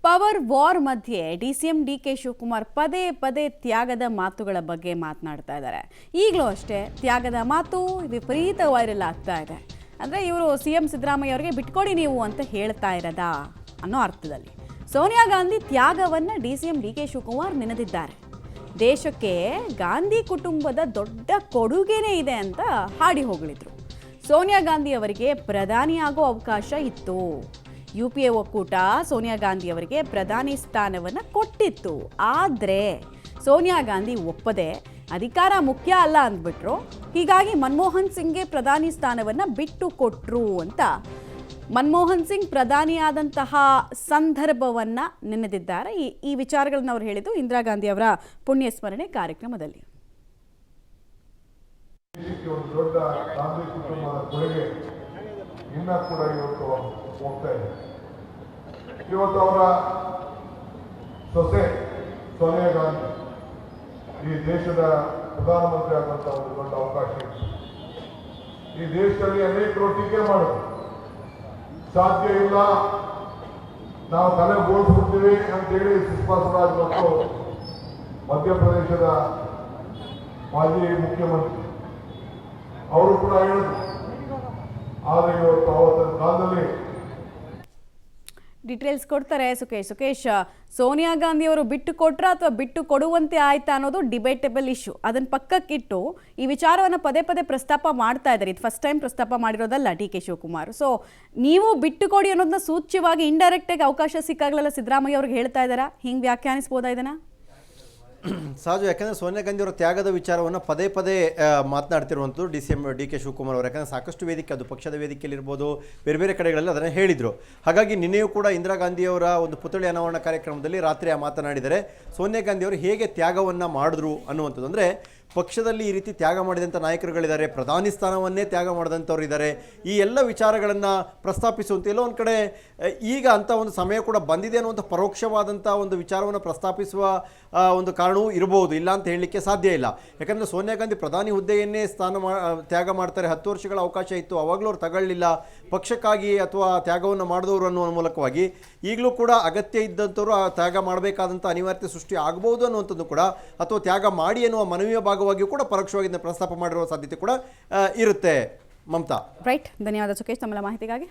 Power war ಮಧ್ಯೆ DCM DK Shivakumar ಪದೇ ಪದೇ ತ್ಯಾಗದ ಮಾತುಗಳ ಬಗ್ಗೆ ಮಾತನಾಡ್ತಾ ಇದ್ದಾರೆ. ಈಗಲೂ ಅಷ್ಟೇ ತ್ಯಾಗದ ಮಾತು ವಿಪರೀತ ವೈರಲ್ ಆಗ್ತಾ ಇದೆ. ಅಂದರೆ ಇವರು ಸಿಎಂ ಸಿದ್ದರಾಮಯ್ಯ ಅವರಿಗೆ ಬಿಟ್ಕೊಡಿ ನೀವು ಅಂತ ಹೇಳ್ತಾ ಇರೋದಾ ಅನ್ನೋ ಅರ್ಥದಲ್ಲಿ ಸೋನಿಯಾ ಗಾಂಧಿ ತ್ಯಾಗವನ್ನು ಡಿಸಿಎಂ ಡಿಕೆ ಶಿವಕುಮಾರ್ ನೆನೆದಿದ್ದಾರೆ. ದೇಶಕ್ಕೆ ಗಾಂಧಿ ಕುಟುಂಬದ ದೊಡ್ಡ ಕೊಡುಗೆನೇ ಇದೆ ಅಂತ ಹಾಡಿ ಹೊಗಳಿದ್ರು. ಸೋನಿಯಾ ಗಾಂಧಿ ಅವರಿಗೆ ಪ್ರಧಾನಿ ಆಗೋ ಅವಕಾಶ ಇತ್ತು. UPA ಒಕ್ಕೂಟ ಸೋನಿಯಾ ಗಾಂಧಿ ಅವರಿಗೆ ಪ್ರಧಾನಿ ಸ್ಥಾನವನ್ನು ಕೊಟ್ಟಿತ್ತು. ಆದರೆ ಸೋನಿಯಾ ಗಾಂಧಿ ಒಪ್ಪದೆ ಅಧಿಕಾರ ಮುಖ್ಯ ಅಲ್ಲ ಅಂದ್ಬಿಟ್ರು. ಹೀಗಾಗಿ ಮನಮೋಹನ್ ಸಿಂಗ್ಗೆ ಪ್ರಧಾನಿ ಸ್ಥಾನವನ್ನು ಬಿಟ್ಟು ಕೊಟ್ರು ಅಂತ ಮನಮೋಹನ್ ಸಿಂಗ್ ಪ್ರಧಾನಿಯಾದಂತಹ ಸಂದರ್ಭವನ್ನು ನೆನೆದಿದ್ದಾರೆ. ಈ ವಿಚಾರಗಳನ್ನ ಅವರು ಹೇಳಿದ್ದು ಇಂದಿರಾ ಗಾಂಧಿ ಅವರ ಪುಣ್ಯ ಸ್ಮರಣೆ ಕಾರ್ಯಕ್ರಮದಲ್ಲಿ. ದೊಡ್ಡ ಗಾಂಧಿ ಕುಟುಂಬದ ಕೊಡುಗೆ ಇನ್ನ ಕೂಡ ಇವತ್ತು ಹೋಗ್ತಾ ಇದೆ. ಇವತ್ತು ಅವರ ಸೊಸೆ ಸೋನಿಯಾ ಗಾಂಧಿ ಈ ದೇಶದ ಪ್ರಧಾನಮಂತ್ರಿ ಆಗುವಂತ ಒಂದು ದೊಡ್ಡ ಅವಕಾಶ ಇದೆ. ಈ ದೇಶದಲ್ಲಿ ಅನೇಕರು ಟೀಕೆ ಮಾಡೋದು ಸಾಧ್ಯ ಇಲ್ಲ, ನಾವು ತಲೆ ಬೋಳ್ಸ್ಬಿಡ್ತೀವಿ ಅಂತೇಳಿ ಸುಷ್ಮಾ ಸ್ವರಾಜ್ ಮತ್ತು ಮಧ್ಯಪ್ರದೇಶದ ಮಾಜಿ ಮುಖ್ಯಮಂತ್ರಿ ಅವರು ಕೂಡ ಹೇಳಿದ್ರು. ಆದರೆ ಇವತ್ತು ಅವತ್ತಿನ ಕಾಲದಲ್ಲಿ ಡೀಟೇಲ್ಸ್ ಕೊಡ್ತಾರೆ ಸುಕೇಶ್. ಸೋನಿಯಾ ಗಾಂಧಿ ಅವರು ಬಿಟ್ಟು ಕೊಟ್ರ ಅಥವಾ ಬಿಟ್ಟು ಕೊಡುವಂತೆ ಆಯ್ತಾ ಅನ್ನೋದು ಡಿಬೇಟಬಲ್ ಇಶ್ಯೂ. ಅದನ್ನ ಪಕ್ಕಕ್ಕಿಟ್ಟು ಈ ವಿಚಾರವನ್ನು ಪದೇ ಪದೇ ಪ್ರಸ್ತಾಪ ಮಾಡ್ತಾ ಇದ್ದಾರೆ. ಇದು ಫಸ್ಟ್ ಟೈಮ್ ಪ್ರಸ್ತಾಪ ಮಾಡಿರೋದಲ್ಲ DK ಶಿವಕುಮಾರ್. ಸೊ ನೀವು ಬಿಟ್ಟು ಕೊಡಿ ಅನ್ನೋದನ್ನ ಸೂಚ್ಯವಾಗಿ ಇಂಡೈರೆಕ್ಟಾಗಿ ಅವಕಾಶ ಸಿಕ್ಕಾಗಲೆಲ್ಲ ಸಿದ್ದರಾಮಯ್ಯ ಅವ್ರಿಗೆ ಹೇಳ್ತಾ ಇದ್ದಾರಾ? ಹಿಂಗೆ ವ್ಯಾಖ್ಯಾನಿಸ್ಬೋದಾ ಇದನ್ನ? ಸಹಜ, ಯಾಕಂದರೆ ಸೋನಿಯಾ ಗಾಂಧಿ ಅವರ ತ್ಯಾಗದ ವಿಚಾರವನ್ನು ಪದೇ ಪದೇ ಮಾತನಾಡ್ತಿರುವಂಥದ್ದು DK ಶಿವಕುಮಾರ್ ಅವರು. ಯಾಕಂದರೆ ಸಾಕಷ್ಟು ವೇದಿಕೆ, ಅದು ಪಕ್ಷದ ವೇದಿಕೆಯಲ್ಲಿರ್ಬೋದು, ಬೇರೆ ಬೇರೆ ಕಡೆಗಳಲ್ಲಿ ಅದನ್ನು ಹೇಳಿದರು. ಹಾಗಾಗಿ ನಿನ್ನೆಯೂ ಕೂಡ ಇಂದಿರಾ ಗಾಂಧಿಯವರ ಒಂದು ಪುತ್ಥಳಿ ಅನಾವರಣ ಕಾರ್ಯಕ್ರಮದಲ್ಲಿ ರಾತ್ರಿ ಮಾತನಾಡಿದರೆ ಸೋನಿಯಾ ಗಾಂಧಿ ಅವರು ಹೇಗೆ ತ್ಯಾಗವನ್ನು ಮಾಡಿದ್ರು ಅನ್ನುವಂಥದ್ದು. ಅಂದರೆ ಪಕ್ಷದಲ್ಲಿ ಈ ರೀತಿ ತ್ಯಾಗ ಮಾಡಿದಂಥ ನಾಯಕರುಗಳಿದ್ದಾರೆ, ಪ್ರಧಾನಿ ಸ್ಥಾನವನ್ನೇ ತ್ಯಾಗ ಮಾಡಿದಂಥವ್ರು ಇದ್ದಾರೆ. ಈ ಎಲ್ಲ ವಿಚಾರಗಳನ್ನು ಪ್ರಸ್ತಾಪಿಸುವಂಥ ಎಲ್ಲೋ ಒಂದು ಕಡೆ ಈಗ ಅಂಥ ಒಂದು ಸಮಯ ಕೂಡ ಬಂದಿದೆ ಅನ್ನುವಂಥ ಪರೋಕ್ಷವಾದಂಥ ಒಂದು ವಿಚಾರವನ್ನು ಪ್ರಸ್ತಾಪಿಸುವ ಒಂದು ಕಾರಣವೂ ಇರಬಹುದು, ಇಲ್ಲ ಅಂತ ಹೇಳಲಿಕ್ಕೆ ಸಾಧ್ಯ ಇಲ್ಲ. ಯಾಕಂದರೆ ಸೋನಿಯಾ ಗಾಂಧಿ ಪ್ರಧಾನಿ ಹುದ್ದೆಯನ್ನೇ ತ್ಯಾಗ ಮಾಡ್ತಾರೆ. 10 ವರ್ಷಗಳ ಅವಕಾಶ ಇತ್ತು, ಅವಾಗಲೂ ಅವ್ರು ತಗೊಳ್ಳಿಲ್ಲ. ಪಕ್ಷಕ್ಕಾಗಿ ಅಥವಾ ತ್ಯಾಗವನ್ನು ಮಾಡಿದವರು ಅನ್ನುವ ಮೂಲಕವಾಗಿ ಈಗಲೂ ಕೂಡ ಅಗತ್ಯ ಇದ್ದಂಥವ್ರು ಆ ತ್ಯಾಗ ಮಾಡಬೇಕಾದಂಥ ಅನಿವಾರ್ಯತೆ ಸೃಷ್ಟಿ ಆಗಬಹುದು ಅನ್ನುವಂಥದ್ದು ಕೂಡ, ಅಥವಾ ತ್ಯಾಗ ಮಾಡಿ ಎನ್ನುವ ಮನವಿಯ ಭಾಗವಾಗಿಯೂ ಕೂಡ ಪರೋಕ್ಷವಾಗಿ ಪ್ರಸ್ತಾಪ ಮಾಡಿರುವ ಸಾಧ್ಯತೆ ಕೂಡ ಇರುತ್ತೆ. ಮಮತಾ, ರೈಟ್. ಧನ್ಯವಾದ ಸುಕೇಶ್ ತಮ್ಮ ಮಾಹಿತಿಗಾಗಿ.